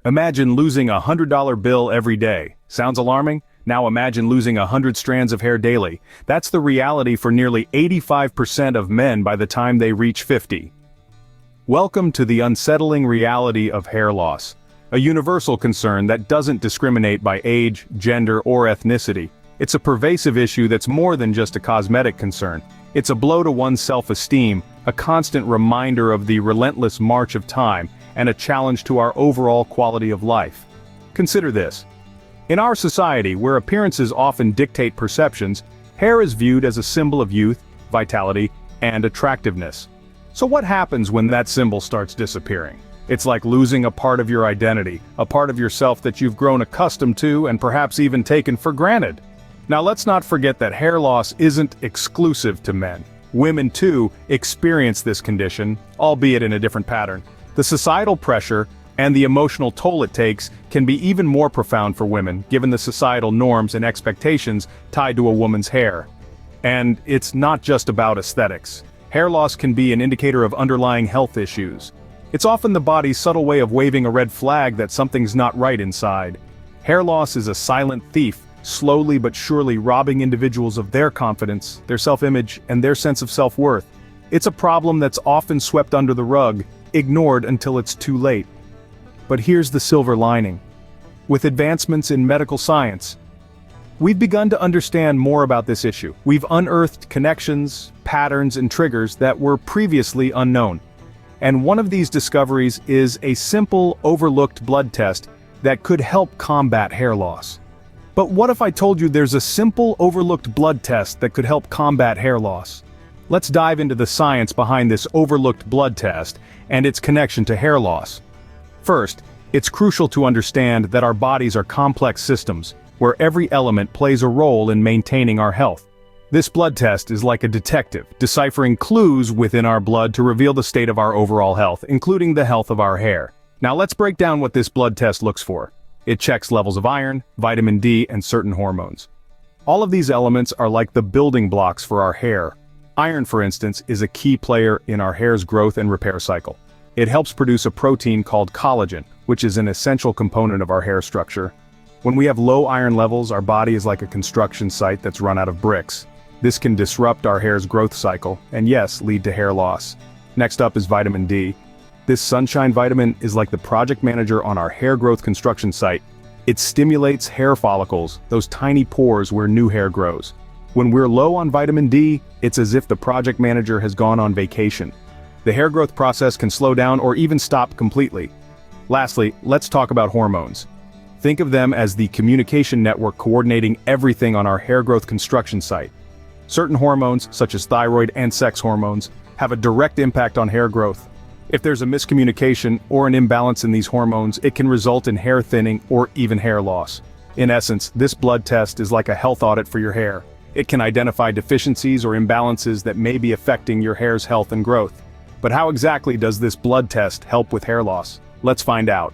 Imagine losing a $100 bill every day. Sounds alarming? Now imagine losing 100 strands of hair daily. That's the reality for nearly 85% of men by the time they reach 50. Welcome to the unsettling reality of hair loss, a universal concern that doesn't discriminate by age, gender, or ethnicity. It's a pervasive issue that's more than just a cosmetic concern. It's a blow to one's self-esteem, a constant reminder of the relentless march of time, and a challenge to our overall quality of life. Consider this. In our society, where appearances often dictate perceptions, hair is viewed as a symbol of youth, vitality, and attractiveness. So what happens when that symbol starts disappearing? It's like losing a part of your identity, a part of yourself that you've grown accustomed to and perhaps even taken for granted. Now let's not forget that hair loss isn't exclusive to men. Women too experience this condition, albeit in a different pattern. The societal pressure and the emotional toll it takes can be even more profound for women, given the societal norms and expectations tied to a woman's hair. And it's not just about aesthetics. Hair loss can be an indicator of underlying health issues. It's often the body's subtle way of waving a red flag that something's not right inside. Hair loss is a silent thief, slowly but surely robbing individuals of their confidence, their self-image, and their sense of self-worth. It's a problem that's often swept under the rug, ignored until it's too late. But here's the silver lining. With advancements in medical science, we've begun to understand more about this issue. We've unearthed connections, patterns, and triggers that were previously unknown. And one of these discoveries is a simple, overlooked blood test that could help combat hair loss. But what if I told you there's a simple, overlooked blood test that could help combat hair loss? Let's dive into the science behind this overlooked blood test and its connection to hair loss. First, it's crucial to understand that our bodies are complex systems, where every element plays a role in maintaining our health. This blood test is like a detective, deciphering clues within our blood to reveal the state of our overall health, including the health of our hair. Now let's break down what this blood test looks for. It checks levels of iron, vitamin D, and certain hormones. All of these elements are like the building blocks for our hair. Iron, for instance, is a key player in our hair's growth and repair cycle. It helps produce a protein called collagen, which is an essential component of our hair structure. When we have low iron levels, our body is like a construction site that's run out of bricks. This can disrupt our hair's growth cycle, and yes, lead to hair loss. Next up is vitamin D. This sunshine vitamin is like the project manager on our hair growth construction site. It stimulates hair follicles, those tiny pores where new hair grows. When we're low on vitamin D, it's as if the project manager has gone on vacation. The hair growth process can slow down or even stop completely. Lastly, let's talk about hormones. Think of them as the communication network coordinating everything on our hair growth construction site. Certain hormones, such as thyroid and sex hormones, have a direct impact on hair growth. If there's a miscommunication or an imbalance in these hormones, it can result in hair thinning or even hair loss. In essence, this blood test is like a health audit for your hair. It can identify deficiencies or imbalances that may be affecting your hair's health and growth. But how exactly does this blood test help with hair loss? Let's find out.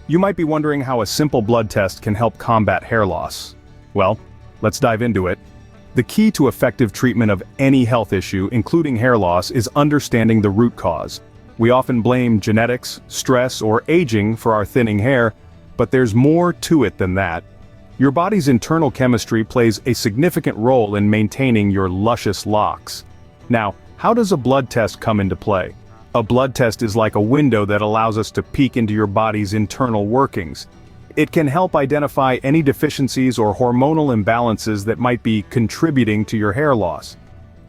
You might be wondering how a simple blood test can help combat hair loss. Well, let's dive into it. The key to effective treatment of any health issue, including hair loss, is understanding the root cause. We often blame genetics, stress, or aging for our thinning hair, but there's more to it than that. Your body's internal chemistry plays a significant role in maintaining your luscious locks. Now, how does a blood test come into play? A blood test is like a window that allows us to peek into your body's internal workings. It can help identify any deficiencies or hormonal imbalances that might be contributing to your hair loss.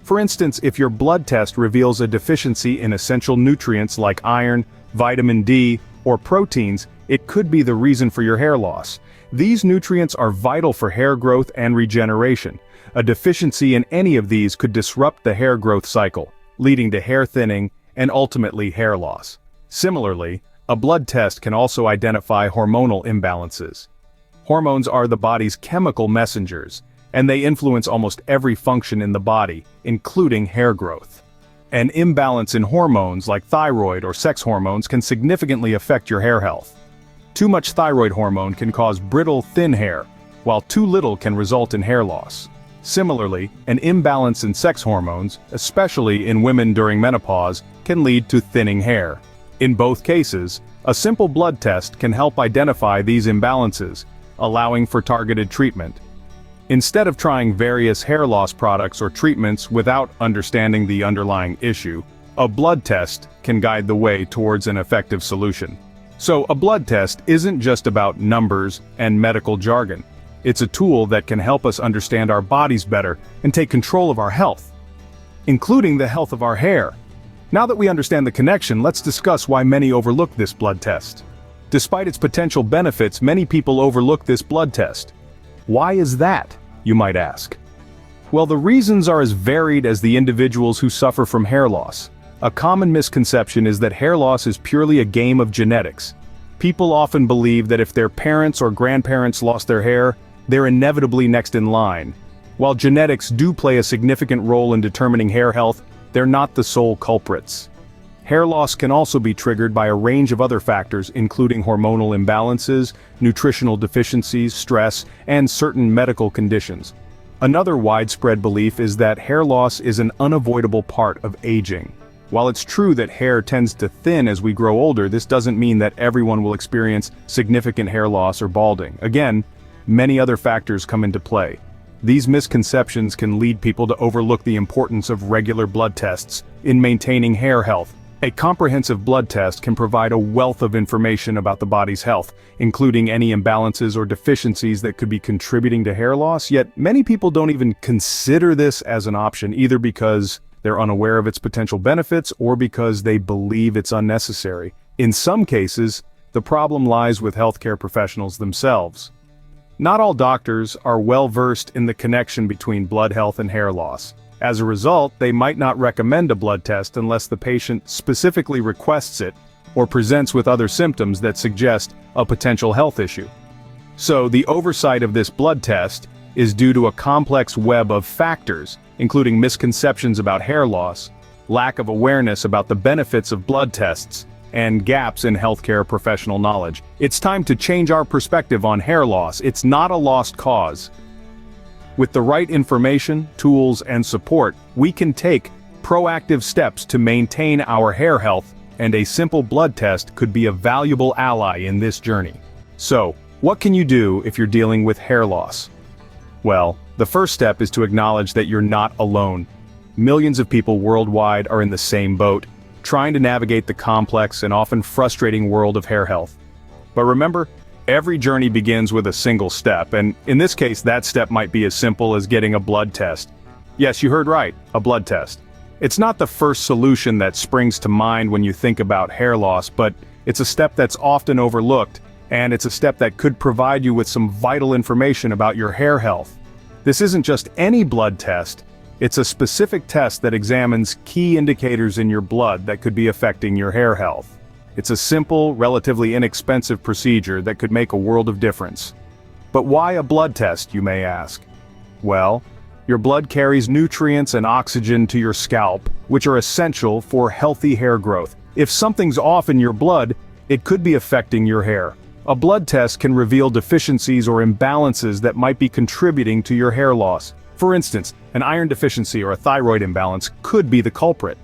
For instance, if your blood test reveals a deficiency in essential nutrients like iron, vitamin D, or proteins, it could be the reason for your hair loss. These nutrients are vital for hair growth and regeneration. A deficiency in any of these could disrupt the hair growth cycle, leading to hair thinning and ultimately hair loss. Similarly, a blood test can also identify hormonal imbalances. Hormones are the body's chemical messengers, and they influence almost every function in the body, including hair growth. An imbalance in hormones like thyroid or sex hormones can significantly affect your hair health. Too much thyroid hormone can cause brittle, thin hair, while too little can result in hair loss. Similarly, an imbalance in sex hormones, especially in women during menopause, can lead to thinning hair. In both cases, A simple blood test can help identify these imbalances, allowing for targeted treatment. Instead of trying various hair loss products or treatments without understanding the underlying issue, a blood test can guide the way towards an effective solution. So a blood test isn't just about numbers and medical jargon. It's a tool that can help us understand our bodies better and take control of our health, including the health of our hair. Now that we understand the connection, let's discuss why many overlook this blood test. Despite its potential benefits, many people overlook this blood test. Why is that, you might ask? Well, the reasons are as varied as the individuals who suffer from hair loss. A common misconception is that hair loss is purely a game of genetics. People often believe that if their parents or grandparents lost their hair, they're inevitably next in line. While genetics do play a significant role in determining hair health, they're not the sole culprits. Hair loss can also be triggered by a range of other factors, including hormonal imbalances, nutritional deficiencies, stress, and certain medical conditions. Another widespread belief is that hair loss is an unavoidable part of aging. While it's true that hair tends to thin as we grow older, this doesn't mean that everyone will experience significant hair loss or balding. Again, many other factors come into play. These misconceptions can lead people to overlook the importance of regular blood tests in maintaining hair health. A comprehensive blood test can provide a wealth of information about the body's health, including any imbalances or deficiencies that could be contributing to hair loss, yet many people don't even consider this as an option, either because they're unaware of its potential benefits or because they believe it's unnecessary. In some cases, the problem lies with healthcare professionals themselves. Not all doctors are well versed in the connection between blood health and hair loss. As a result, they might not recommend a blood test unless the patient specifically requests it or presents with other symptoms that suggest a potential health issue. So the oversight of this blood test is due to a complex web of factors, including misconceptions about hair loss, lack of awareness about the benefits of blood tests, and gaps in healthcare professional knowledge. It's time to change our perspective on hair loss. It's not a lost cause. With the right information, tools, and support, we can take proactive steps to maintain our hair health, and a simple blood test could be a valuable ally in this journey. So, what can you do if you're dealing with hair loss? Well, the first step is to acknowledge that you're not alone. Millions of people worldwide are in the same boat, trying to navigate the complex and often frustrating world of hair health. But remember, every journey begins with a single step, and in this case, that step might be as simple as getting a blood test. Yes, you heard right, a blood test. It's not the first solution that springs to mind when you think about hair loss, but it's a step that's often overlooked, and it's a step that could provide you with some vital information about your hair health. This isn't just any blood test, it's a specific test that examines key indicators in your blood that could be affecting your hair health. It's a simple, relatively inexpensive procedure that could make a world of difference. But why a blood test, you may ask? Well, your blood carries nutrients and oxygen to your scalp, which are essential for healthy hair growth. If something's off in your blood, it could be affecting your hair. A blood test can reveal deficiencies or imbalances that might be contributing to your hair loss. For instance, an iron deficiency or a thyroid imbalance could be the culprit.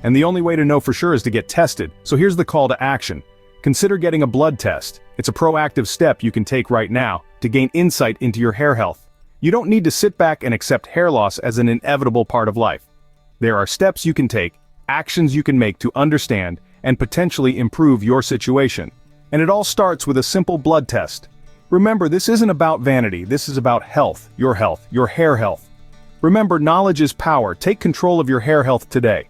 And the only way to know for sure is to get tested, so here's the call to action. Consider getting a blood test. It's a proactive step you can take right now to gain insight into your hair health. You don't need to sit back and accept hair loss as an inevitable part of life. There are steps you can take, actions you can make to understand and potentially improve your situation. And it all starts with a simple blood test. Remember, this isn't about vanity, this is about health, your hair health. Remember, knowledge is power. Take control of your hair health today.